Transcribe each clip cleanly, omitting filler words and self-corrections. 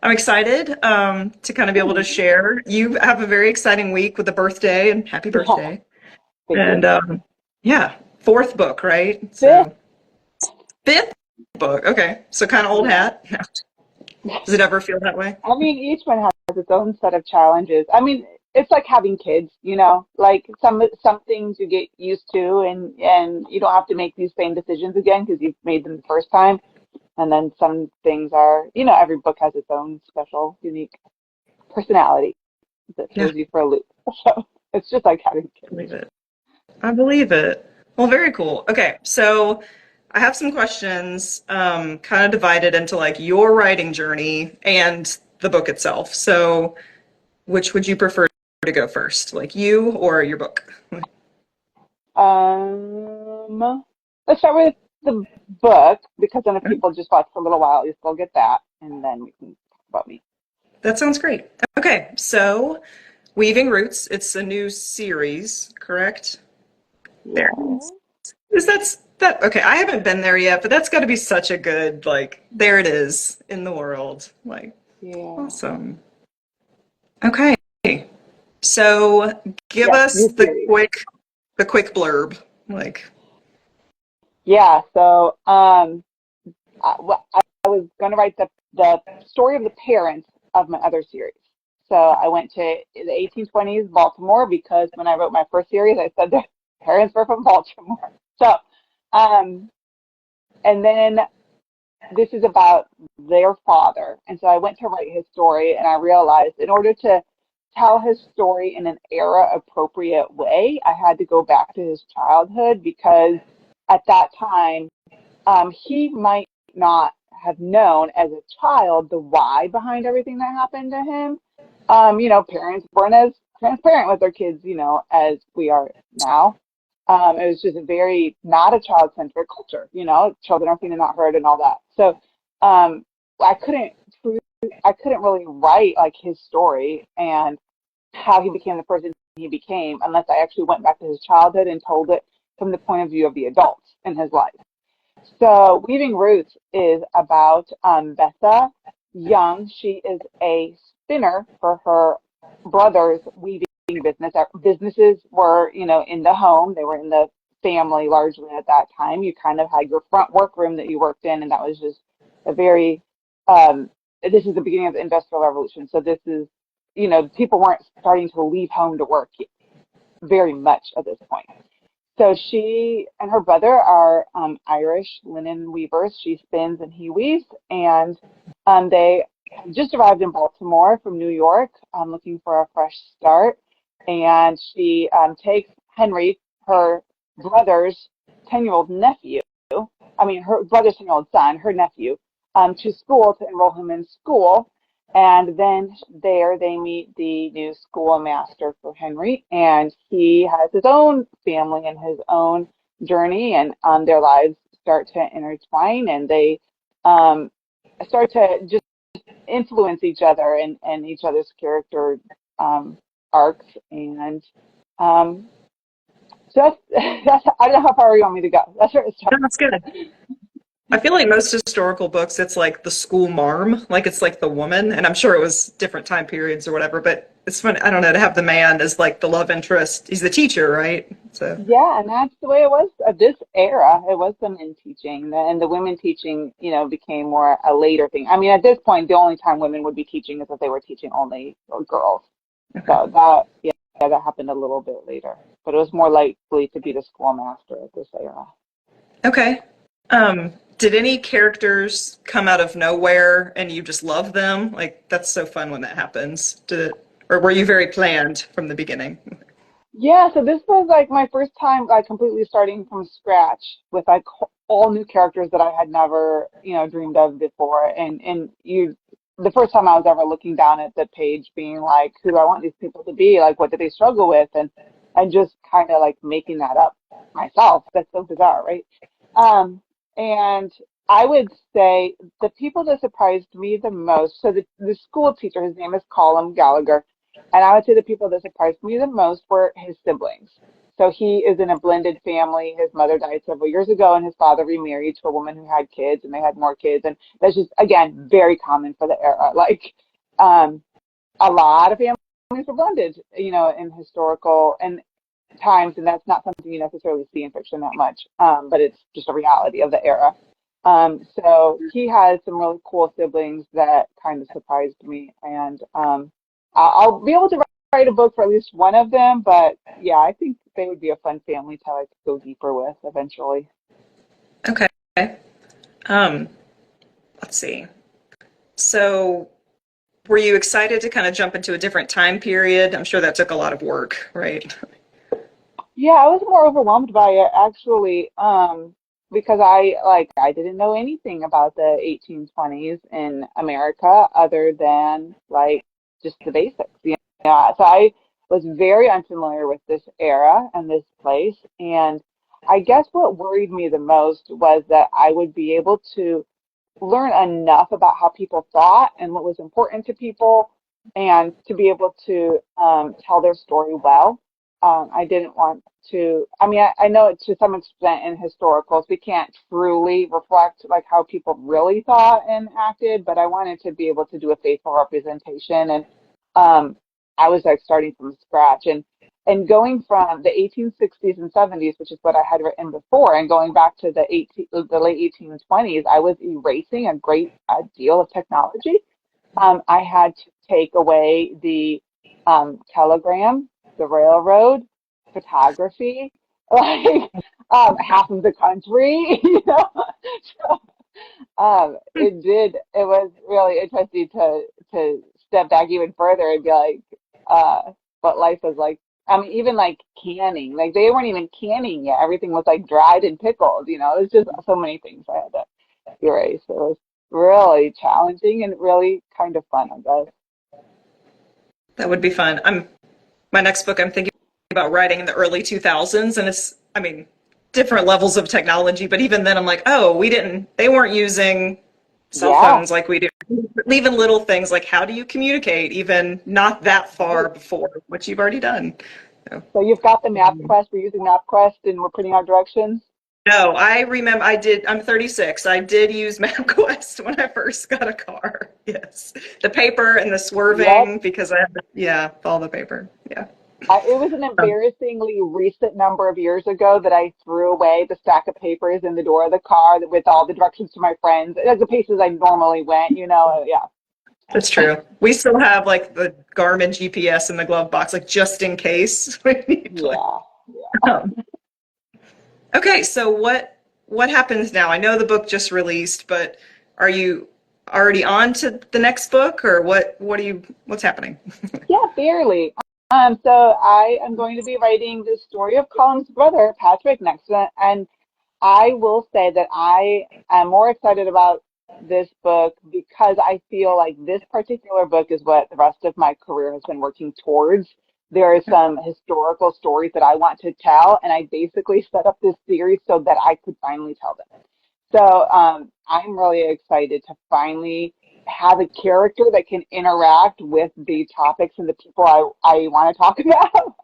I'm excited to kind of be able to share. You have a very exciting week with the birthday, and happy Yeah, birthday. thank you. And yeah, fourth book, right? Fifth, So fifth book. Okay, so kind of old yeah. hat. Does it ever feel that way? I mean, each one has its own set of challenges. I mean, it's like having kids, like some things you get used to and you don't have to make these same decisions again because you've made them the first time. And then some things are, every book has its own special, unique personality that Yeah, throws you for a loop. So it's just like having I kids. believe it. I believe it. Well, very cool. Okay, so I have some questions, kind of divided into like your writing journey and the book itself. So, which would you prefer to go first, like you or your book? Let's start with the book because then if people just watch for a little while, you still get that, and then we can talk about me. That sounds great. Okay, so Weaving Roots, it's a new series, correct? There it is. Yeah. That okay, I haven't been there yet, but that's got to be such a good like there it is in the world. Like Yeah. awesome. Okay. So give Yes, us new series. the quick blurb. Like Yeah. So, I was going to write the story of the parents of my other series. So I went to the 1820s Baltimore because when I wrote my first series, I said their parents were from Baltimore. So, um, and then this is about their father. And so I went to write his story and I realized in order to tell his story in an era appropriate way, I had to go back to his childhood because at that time, he might not have known as a child the why behind everything that happened to him. Parents weren't as transparent with their kids, as we are now. It was just a very not a child-centric culture, children are seen and not heard and all that. So um, I couldn't I couldn't really write like his story and how he became the person he became unless I actually went back to his childhood and told it from the point of view of the adults in his life. So Weaving Roots is about Betha Young. She is a spinner for her brother's weaving business. Our businesses were, in the home. They were in the family largely at that time. You kind of had your front workroom that you worked in, and that was just a very, this is the beginning of the Industrial Revolution. So this is, people weren't starting to leave home to work very much at this point. So she and her brother are Irish linen weavers. She spins and he weaves, and they have just arrived in Baltimore from New York, looking for a fresh start. And she takes Henry, her brother's 10-year-old nephew, I mean, her brother's 10-year-old son, her nephew, to school to enroll him in school. And then there they meet the new schoolmaster for Henry, and he has his own family and his own journey, and their lives start to intertwine, and they um, start to just influence each other and each other's character um, arcs. And um, so that's I don't know how far you want me to go. That's where it no, starts. that's good. I feel like most historical books, it's like the school marm, like it's like the woman, and I'm sure it was different time periods or whatever, but it's fun. I don't know, to have the man as like the love interest. He's the teacher, right? So, Yeah, and that's the way it was at this era. It was the men teaching, and the women teaching, became more a later thing. I mean, at this point, the only time women would be teaching is if they were teaching only girls. okay. So that, yeah, that happened a little bit later, but it was more likely to be the schoolmaster at this era. Okay. Did any characters come out of nowhere and you just love them? Like that's so fun when that happens. Did it, or were you very planned from the beginning? Yeah, so this was like my first time like completely starting from scratch with like all new characters that I had never, dreamed of before. And the first time I was ever looking down at the page being like, who do I want these people to be? Like what do they struggle with? And just kind of like making that up myself. That's so bizarre, right? Um, and I would say the people that surprised me the most, so the school teacher, his name is Colin Gallagher, and I would say the people that surprised me the most were his siblings. So he is in a blended family. His mother died several years ago, and his father remarried to a woman who had kids, and they had more kids. And that's just, again, very common for the era. Um, a lot of families were blended, in historical and times, and that's not something you necessarily see in fiction that much, but it's just a reality of the era. So he has some really cool siblings that kind of surprised me, and I'll be able to write a book for at least one of them, but yeah, I think they would be a fun family tale I could go deeper with eventually. Okay. Um, let's see. So, were you excited to kind of jump into a different time period? I'm sure that took a lot of work, right? Yeah, I was more overwhelmed by it actually, because I didn't know anything about the 1820s in America other than just the basics. Yeah, so I was very unfamiliar with this era and this place, and I guess what worried me the most was that I would be able to learn enough about how people thought and what was important to people, and to be able to tell their story well. I didn't want to, I mean, I know to some extent in historicals, we can't truly reflect like how people really thought and acted, but I wanted to be able to do a faithful representation. And um, I was like starting from scratch. And going from the 1860s and 70s, which is what I had written before, and going back to the late 1820s, I was erasing a great deal of technology. I had to take away the telegram, the railroad, photography, like half of the country, So, it was really interesting to step back even further and be like, what life was like. I mean, even like canning, like they weren't even canning yet. Everything was like dried and pickled, It was just so many things I had to erase. It was really challenging and really kind of fun, I guess. That would be fun. My next book I'm thinking about writing in the early 2000s, and it's, I mean, different levels of technology, but even then I'm like, oh, they weren't using cell Yeah. phones like we do. Even little things like how do you communicate, even not that far before what you've already done. So, So you've got the MapQuest. We're using MapQuest and we're putting out directions. no, I remember I'm 36. I did use MapQuest when I first got a car. Yes. The paper and the Yep. swerving because yeah, all the paper. Yeah. It was an embarrassingly recent number of years ago that I threw away the stack of papers in the door of the car with all the directions to my friends at the places I normally went. Yeah. That's true. We still have like the Garmin GPS in the glove box, like just in case we need like. Yeah. Um, okay, so what happens now? I know the book just released, but are you already on to the next book, or what's happening? Yeah, barely. So I am going to be writing the story of Colin's brother, Patrick, next, and I will say that I am more excited about this book because I feel like this particular book is what the rest of my career has been working towards. There are some historical stories that I want to tell, and I basically set up this series so that I could finally tell them. So I'm really excited to finally have a character that can interact with the topics and the people I want to talk about.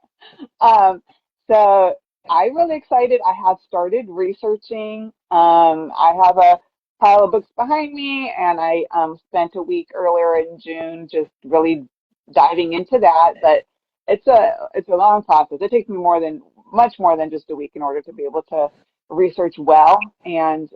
Um, so I'm really excited. I have started researching. I have a pile of books behind me, and I spent a week earlier in June just really diving into that. But it's a long process. It takes me much more than just a week in order to be able to research well and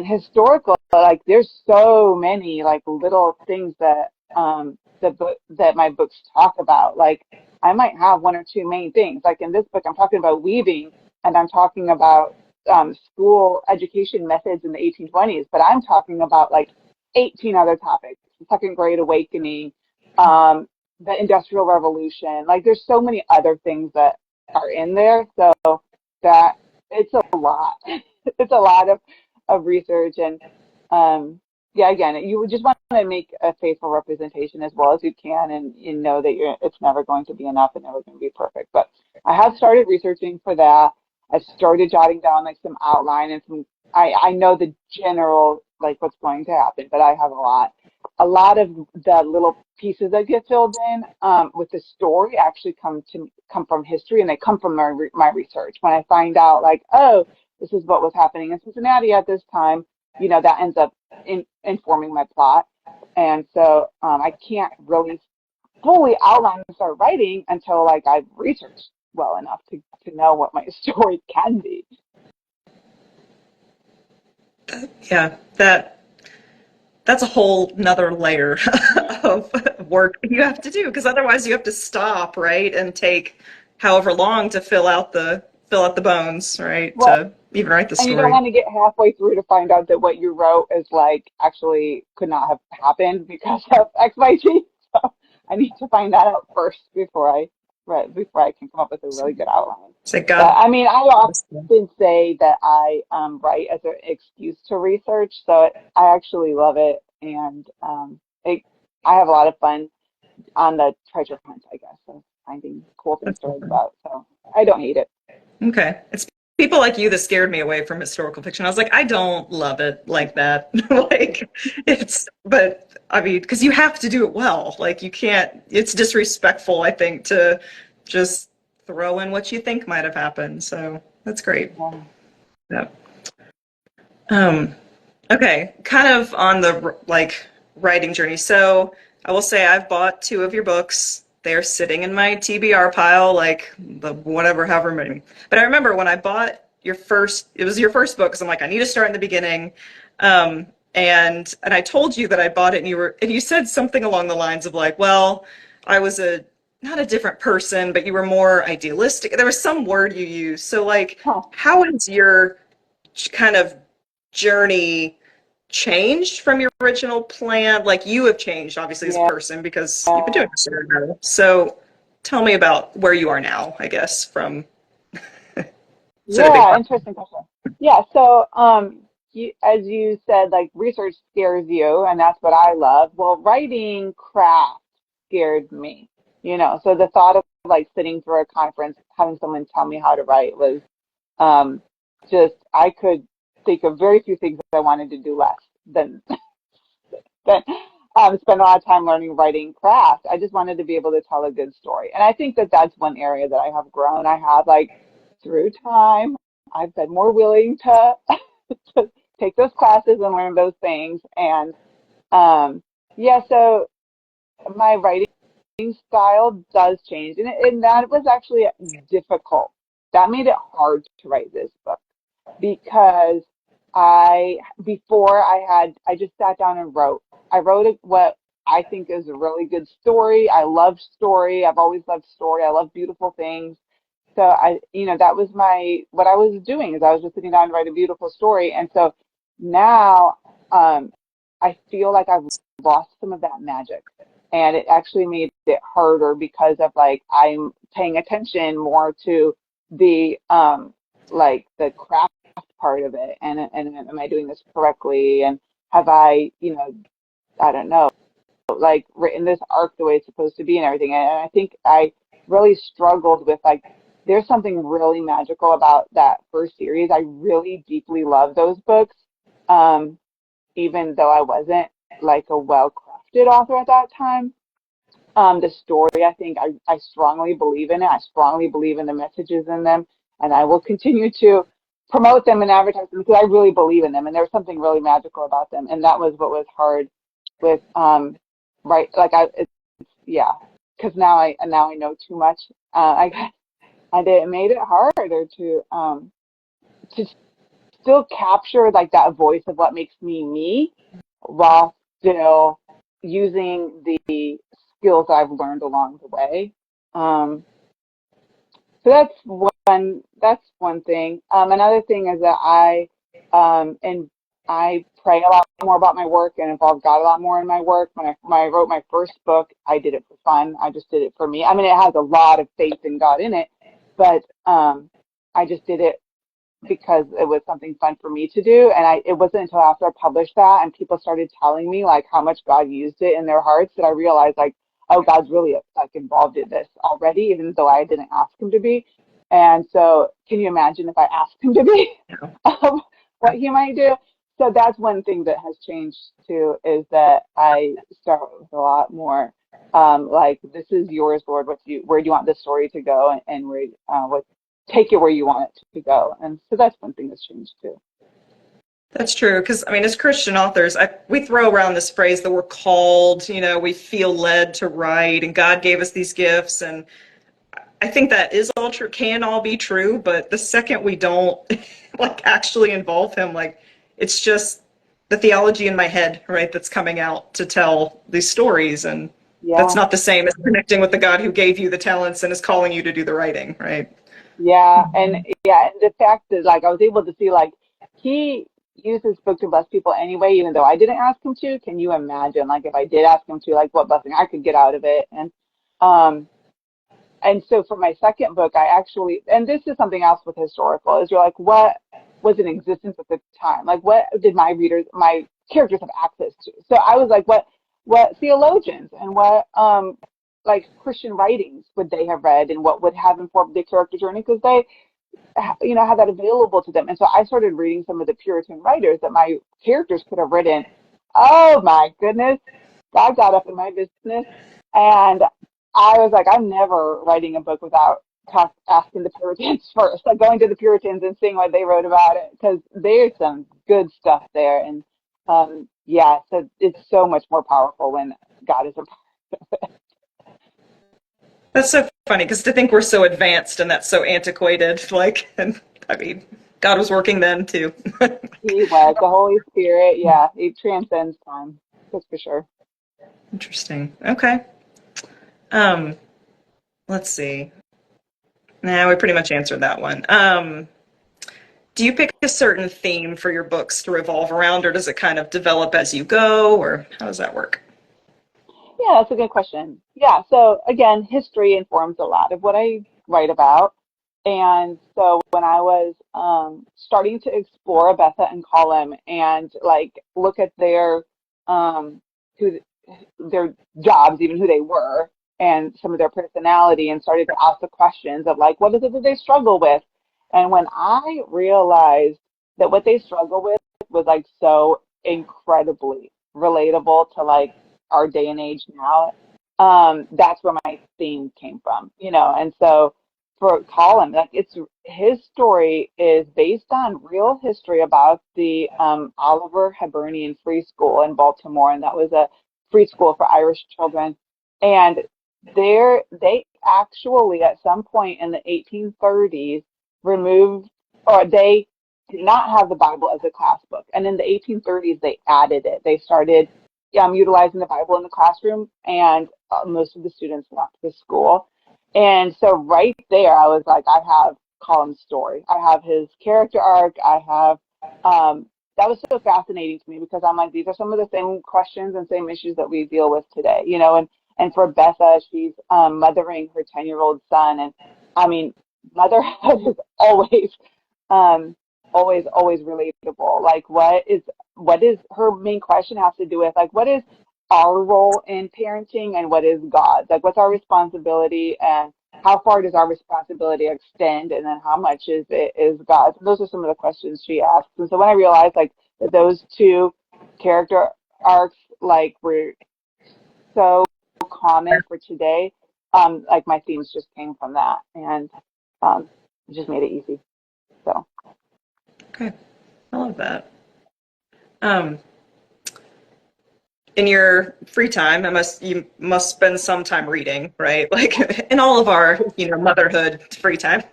historical. Like there's so many like little things that that my books talk about. Like I might have one or two main things. Like in this book, I'm talking about weaving and I'm talking about school education methods in the 1820s, but I'm talking about like 18 other topics, the second grade awakening, um, the Industrial Revolution. Like there's so many other things that are in there. So that it's a lot. It's a lot of research and yeah, again, you would just want to make a faithful representation as well as you can, and you know that it's never going to be enough and never going to be perfect. But I have started researching for that. I've started jotting down like some outline and some. I know the general like what's going to happen, but I have a lot of the little pieces that get filled in with the story actually come from history, and they come from my research. When I find out, like, oh, this is what was happening in Cincinnati at this time, that ends up informing my plot. And so I can't really fully outline and start writing until like I've researched well enough to know what my story can be. Yeah, that's a whole nother layer of work you have to do because otherwise you have to stop, right, and take however long to fill out the bones, right, Well, to even write the and you don't story. want to get halfway through to find out that what you wrote is like actually could not have happened because of XYZ. So I need to find that out first before I can come up with a really good outline. Say But God. I mean, I often say that I write as an excuse to research, so I actually love it, and I have a lot of fun on the treasure hunt, I guess, of finding cool things That's to so write fun. about. So I don't hate it. Okay. It's people like you that scared me away from historical fiction. I was like, I don't love it like that. Like but I mean, because you have to do it well. Like you can't, it's disrespectful, I think, to just throw in what you think might have happened. So that's great. Yeah. Yeah. Um, okay. Kind of on the like writing journey. So I will say I've bought two of your books. They're sitting in my TBR pile, like the whatever, however many. But I remember when I bought it was your first book, because I'm like, I need to start in the beginning. Um, and I told you that I bought it, and you said something along the lines of like, well, I was a not a different person, but you were more idealistic. There was some word you used. So like, Huh. how is your kind of journey changed from your original plan? Like you have changed obviously as a Yeah. person because you've been doing this for a while. So tell me about where you are now, I guess, from is it a big Yeah, question? interesting question. Yeah, so as you said, like research scares you, and that's what I love. Well, writing craft scared me, So the thought of like sitting through a conference, having someone tell me how to write was um, just I could think of very few things that I wanted to do less than than spend a lot of time learning writing craft. I just wanted to be able to tell a good story, and I think that that's one area that I have grown. I have like through time, I've been more willing to, to take those classes and learn those things. And yeah, so my writing style does change, and that was actually difficult. That made it hard to write this book because before I just sat down and wrote. I wrote what I think is a really good story. I love story. I've always loved story. I love beautiful things. So that was what I was doing is I was just sitting down to write a beautiful story. And so now, I feel like I've lost some of that magic, and it actually made it harder because of like, I'm paying attention more to like the craft part of it. And am I doing this correctly? And have I, I don't know, like written this arc the way it's supposed to be and everything. And I think I really struggled with like, there's something really magical about that first series. I really deeply love those books, um, even though I wasn't like a well-crafted author at that time. The story, I think I strongly believe in it. I strongly believe in the messages in them, and I will continue to promote them and advertise them because I really believe in them. And there's something really magical about them. And that was what was hard with right, like yeah, because now I know too much. And it made it harder to still capture like that voice of what makes me me, while still using the skills I've learned along the way. Um, so that's one thing. Another thing is that and I pray a lot more about my work and involve God a lot more in my work. When I wrote my first book, I did it for fun. I just did it for me. I mean, it has a lot of faith in God in it, but I just did it because it was something fun for me to do. And it wasn't until after I published that and people started telling me like how much God used it in their hearts that I realized like, oh, God's really like involved in this already, even though I didn't ask him to be. And so can you imagine if I asked him to be, what he might do? So that's one thing that has changed too, is that I start with a lot more like, this is yours, Lord. Where do you want this story to go, and where what take it where you want it to go. And so that's one thing that's changed too. That's true. Because, I mean, as Christian authors, we throw around this phrase that we're called, we feel led to write, and God gave us these gifts. And I think that is all true, can all be true. But the second we don't like actually involve Him, like it's just the theology in my head, right, that's coming out to tell these stories. And that's Yeah. not the same as connecting with the God who gave you the talents and is calling you to do the writing, right? Yeah, and the fact that, like, I was able to see, like, he used his book to bless people anyway, even though I didn't ask him to. Can you imagine, like, if I did ask him to, like, what blessing I could get out of it? Um, and so for my second book, I actually, and this is something else with historical, is you're like, what was in existence at the time? Like, what did my characters have access to? So I was like, what theologians and what like Christian writings would they have read, and what would have informed their character journey? Because they, have that available to them. And so I started reading some of the Puritan writers that my characters could have written. Oh my goodness, God got up in my business, and I was like, I'm never writing a book without asking the Puritans first, like going to the Puritans and seeing what they wrote about it, because there's some good stuff there. And yeah, so it's so much more powerful when God is a part. That's so funny because to think we're so advanced and that's so antiquated, like, and I mean, God was working then too. He was the Holy Spirit. Yeah, he transcends time. That's for sure. Interesting. Okay. Um, let's see. Now we pretty much answered that one. Do you pick a certain theme for your books to revolve around, or does it kind of develop as you go, or how does that work? Yeah, that's a good question. Yeah, so again, history informs a lot of what I write about. And so when I was starting to explore Betha and Colum, and like look at um, who their jobs, even who they were, and some of their personality, and started to ask the questions of like, what is it that they struggle with? And when I realized that what they struggle with was like so incredibly relatable to like our day and age now, that's where my theme came from, and so for Colin, like, it's his story is based on real history about the Oliver Hibernian Free School in Baltimore, and that was a free school for Irish children. And they actually at some point in the 1830s removed, or they did not have the Bible as a class book, and in the 1830s they added it. They started utilizing the Bible in the classroom, and most of the students left the school. And so right there, I was like, I have Colin's story. I have his character arc. I have, that was so fascinating to me, because I'm like, these are some of the same questions and same issues that we deal with today, and for Betha, she's mothering her 10-year-old son. And I mean, motherhood is um, always relatable. Like, what is her main question has to do with, like, what is our role in parenting, and what is God's? Like, what's our responsibility, and how far does our responsibility extend, and then how much is God's? And those are some of the questions she asks. And so when I realized, like, that those two character arcs, like, were so common for today, like, my themes just came from that, and it just made it easy. So Okay, I love that. Um, in your free time, you must spend some time reading, right? Like in all of our, motherhood free time.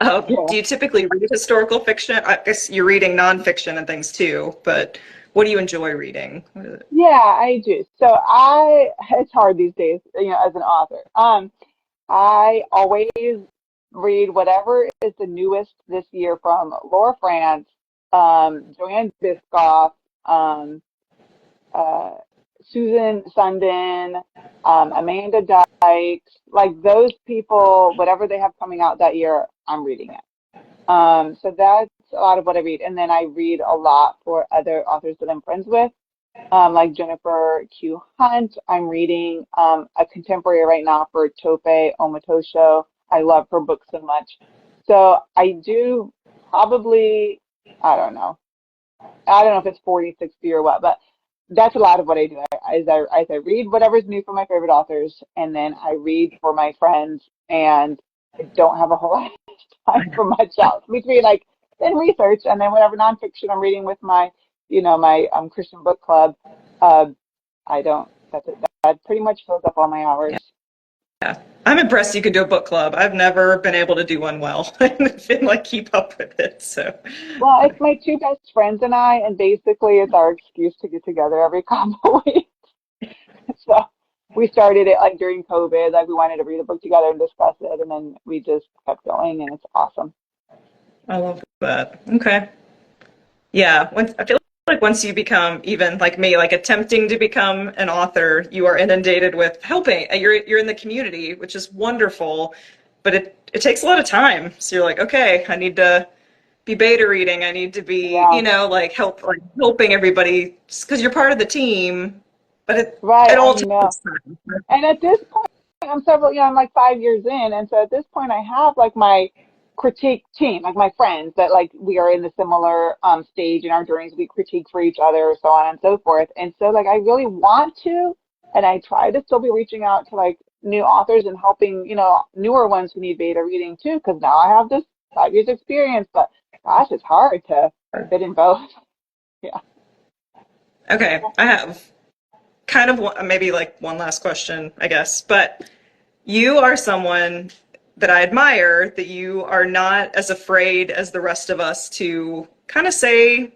yeah. Do you typically read historical fiction? I guess you're reading nonfiction and things too, but what do you enjoy reading? What is it? Yeah, I do. So it's hard these days, as an author. I always read whatever is the newest this year from Laura France, Joanne Biscoff, um, uh, Susan Sundin, Amanda Dykes, like those people, whatever they have coming out that year, I'm reading it. So that's a lot of what I read. And then I read a lot for other authors that I'm friends with, like Jennifer Q. Hunt. I'm reading a contemporary right now for Tope Omatosho. I love her book so much. So I do probably, I don't know, I don't know if it's 40, 60 or what, but that's a lot of what I do. I read whatever's new from my favorite authors, and then I read for my friends, and I don't have a whole lot of time for much else between like then research and then whatever nonfiction I'm reading with my, my Christian book club. Uh, I don't. That's it. That pretty much fills up all my hours. Yeah. I'm impressed you could do a book club. I've never been able to do one well and like keep up with it. So Well, it's my two best friends and I, and basically it's our excuse to get together every couple weeks. So we started it like during COVID, like we wanted to read a book together and discuss it, and then we just kept going, and it's awesome. I love that. Okay. Yeah. I feel like once you become even like me, like attempting to become an author, you are inundated with helping. You're in the community, which is wonderful, but it takes a lot of time. So you're like, okay, I need to be beta reading. I need to be, Yeah, like helping everybody because you're part of the team. But right. it I all know. takes time. And at this point, I'm like 5 years in, and so at this point, I have like my critique team, like my friends that like we are in the similar stage in our journeys. We critique for each other, so on and so forth. And so like I really want to, and I try to still be reaching out to like new authors and helping newer ones who need beta reading too, because now I have this 5 years experience. But gosh, it's hard to fit in both. Yeah. Okay, I have kind of maybe like one last question, I guess. But you are someone that I admire that you are not as afraid as the rest of us to kind of say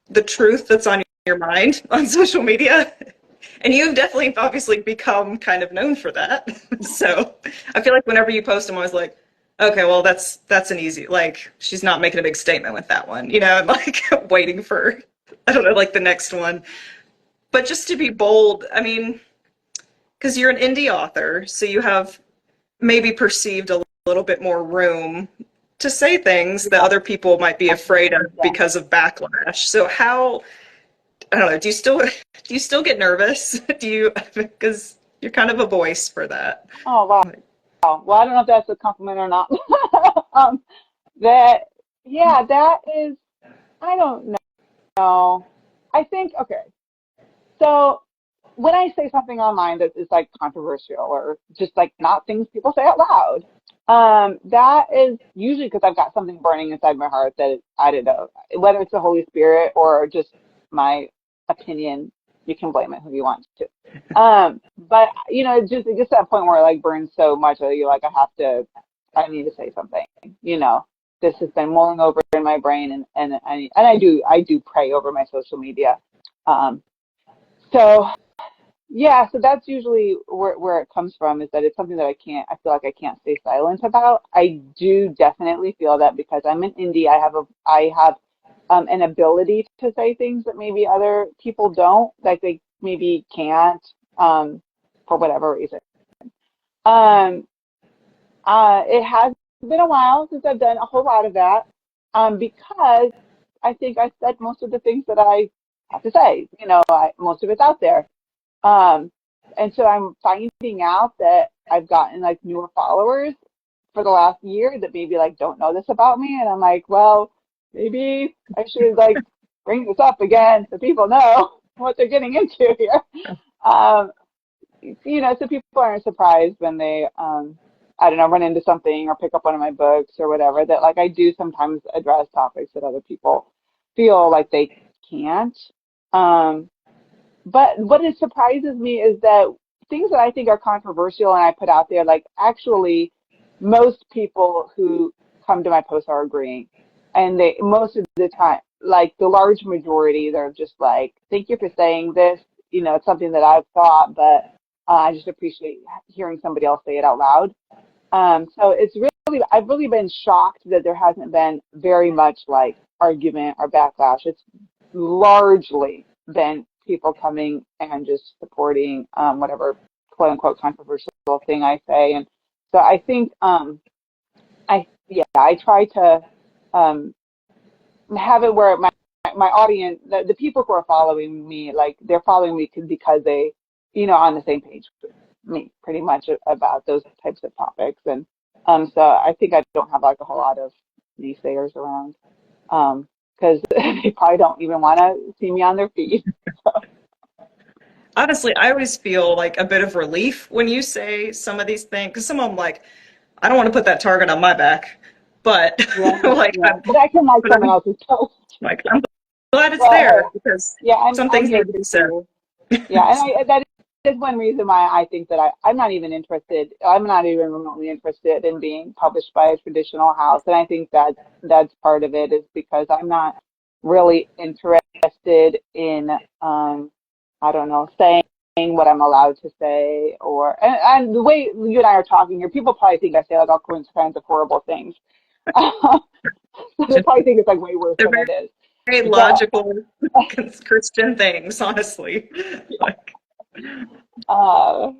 the truth that's on your mind on social media. And you've definitely obviously become kind of known for that. So I feel like whenever you post, I'm always like, okay, well that's an easy like she's not making a big statement with that one, and like waiting for I don't know, like the next one. But just to be bold, I mean, because you're an indie author, so you have maybe perceived a little bit more room to say things that Yeah. other people might be afraid of Yeah. because of backlash. So how, I don't know, do you still get nervous? Do you because you're kind of a voice for that. Oh wow. Well, I don't know if that's a compliment or not. um, that yeah, that is. I don't know. I think okay. So when I say something online that is like controversial or just like not things people say out loud, that is usually because I've got something burning inside my heart that I don't know whether it's the Holy Spirit or just my opinion. You can blame it who you want to. But it gets to that point where it like burns so much that you're like, I need to say something. You know, this has been mulling over in my brain, and I do pray over my social media. Um, so yeah, so that's usually where it comes from is that it's something that I feel like I can't stay silent about. I do definitely feel that because I'm an indie, I have an ability to say things that maybe other people don't, like they maybe can't, for whatever reason. Um, it has been a while since I've done a whole lot of that, because I think I said most of the things that I have to say. Most of it's out there. Um, and so I'm finding out that I've gotten like newer followers for the last year that maybe like don't know this about me. And I'm like, well, maybe I should like bring this up again so people know what they're getting into here. Um, so people aren't surprised when they, I don't know, run into something or pick up one of my books or whatever, that like I do sometimes address topics that other people feel like they can't. Um, but what it surprises me is that things that I think are controversial and I put out there, like actually most people who come to my posts are agreeing. And they most of the time, like the large majority, they're just like, thank you for saying this. It's something that I've thought, but I just appreciate hearing somebody else say it out loud. So I've really been shocked that there hasn't been very much like argument or backlash. It's largely been people coming and just supporting whatever quote unquote controversial thing I say. And so I think I try to um, have it where my audience, the people who are following me, like they're following me because they, on the same page with me, pretty much about those types of topics. And so I think I don't have like a whole lot of naysayers around. because they probably don't even want to see me on their feed. Honestly, I always feel like a bit of relief when you say some of these things, because some of them, like, I don't want to put that target on my back, but Yeah, like, yeah. But I can like but someone I'm else's post. like, I'm glad it's But hey, there because yeah, some I'm things here need to to be be said. clear. Yeah, and that is one reason why I think that I'm not even interested. I'm not even remotely interested in being published by a traditional house, and I think that that's part of it is because I'm not really interested in, I don't know, saying what I'm allowed to say, or and the way you and I are talking here, people probably think I say like all kinds of horrible things. They Just, probably think it's like way worse they're than very, it is. very But logical Christian things, honestly. Like, uh,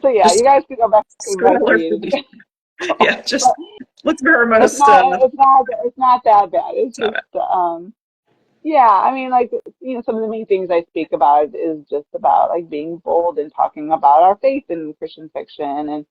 so yeah, you just guys can go back and scroll our read. feed. Yeah, But just look for our it's most, not it's not that bad. It's it's not just bad. yeah, I mean like some of the main things I speak about is just about like being bold and talking about our faith in Christian fiction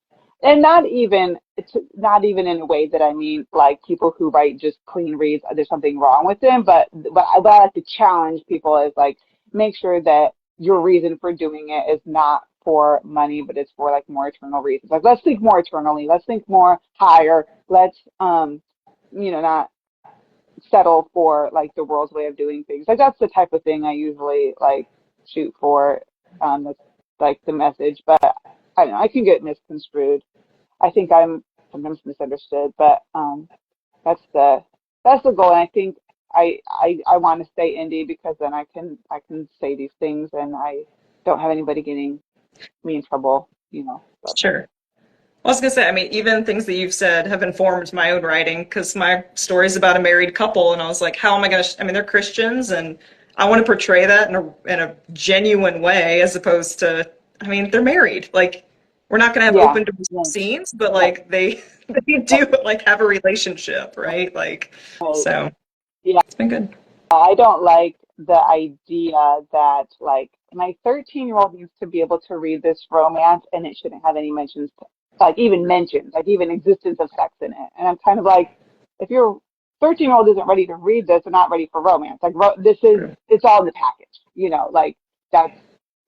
and not even it's not even in a way that I mean like people who write just clean reads there's something wrong with them, but I like to challenge people is like make sure that your reason for doing it is not for money, but it's for like more eternal reasons. Like let's think more eternally, let's think more higher, let's not settle for like the world's way of doing things. Like that's the type of thing I usually like shoot for. That's like the message, but I don't know, I can get misconstrued. I think I'm sometimes misunderstood, but that's the that's the goal. And I think I want to stay indie because then I can say these things and I don't have anybody getting me in trouble, So Sure. I was gonna say, I mean, even things that you've said have informed my own writing because my story is about a married couple, and I was like, how am I gonna? I mean, they're Christians, and I want to portray that in a genuine way, as opposed to, I mean, they're married. Like, we're not gonna have yeah, open door yeah, scenes, but right, like they do like have a relationship, right? Like, right. so Yeah. it's been good. I don't like the idea that like my 13-year-old needs to be able to read this romance and it shouldn't have any mentions, like even mentions, like even existence of sex in it. And I'm kind of like, if your 13-year-old isn't ready to read this, they're not ready for romance. Like it's all in the package, like that's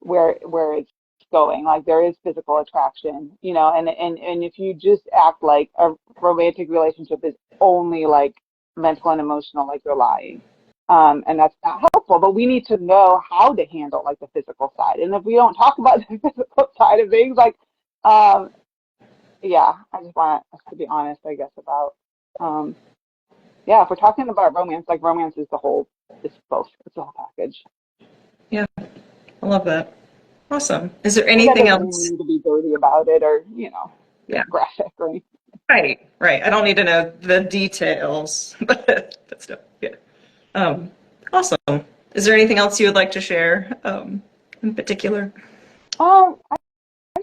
where it's going. Like there is physical attraction, and if you just act like a romantic relationship is only like mental and emotional, like you're lying. And that's not helpful. But we need to know how to handle like the physical side. And if we don't talk about the physical side of things, like, um, yeah, I just want us to be honest, I guess, about, um, yeah, if we're talking about romance, like romance is it's both, it's the whole package. Yeah, I love that. Awesome. Is there But that anything doesn't mean we else? need to be dirty about it or, Yeah. get graphic or anything. Right, right. I don't need to know the details, but still, yeah. Um, awesome. Is there anything else you would like to share, in particular? I'm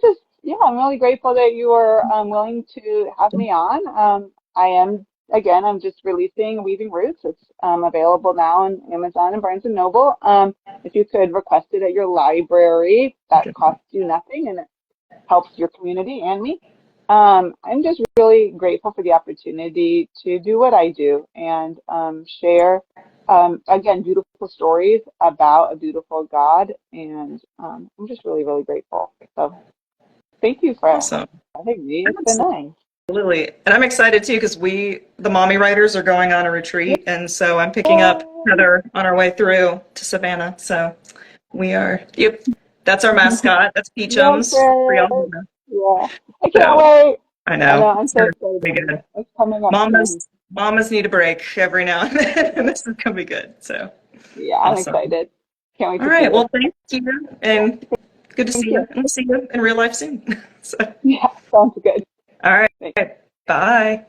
just, yeah, I'm really grateful that you were willing to have me on. I'm just releasing Weaving Roots. It's available now on Amazon and Barnes and Noble. If you could request it at your library, that costs you nothing and it helps your community and me. I'm just really grateful for the opportunity to do what I do and share, again, beautiful stories about a beautiful God. And I'm just really, really grateful. So thank you for Awesome. having me. It's been nice. Absolutely. And I'm excited too because the mommy writers, are going on a retreat. And so I'm picking up Yay! Heather on our way through to Savannah. So yep, that's our mascot. That's Road Peachums for y'all. trip. Yeah. I can't So wait. I I know know. I'm it's so going to be excited. good. It's coming up Mamas, soon. mamas need a break every now and then, and this is going to be good. So Yeah, I'm awesome. excited. Can't wait All to see right. you. Well, thank you, Yeah. and good to see Thank you, you. and we'll see you in real life soon. So, Yeah. Sounds good. all Thanks. right. Bye.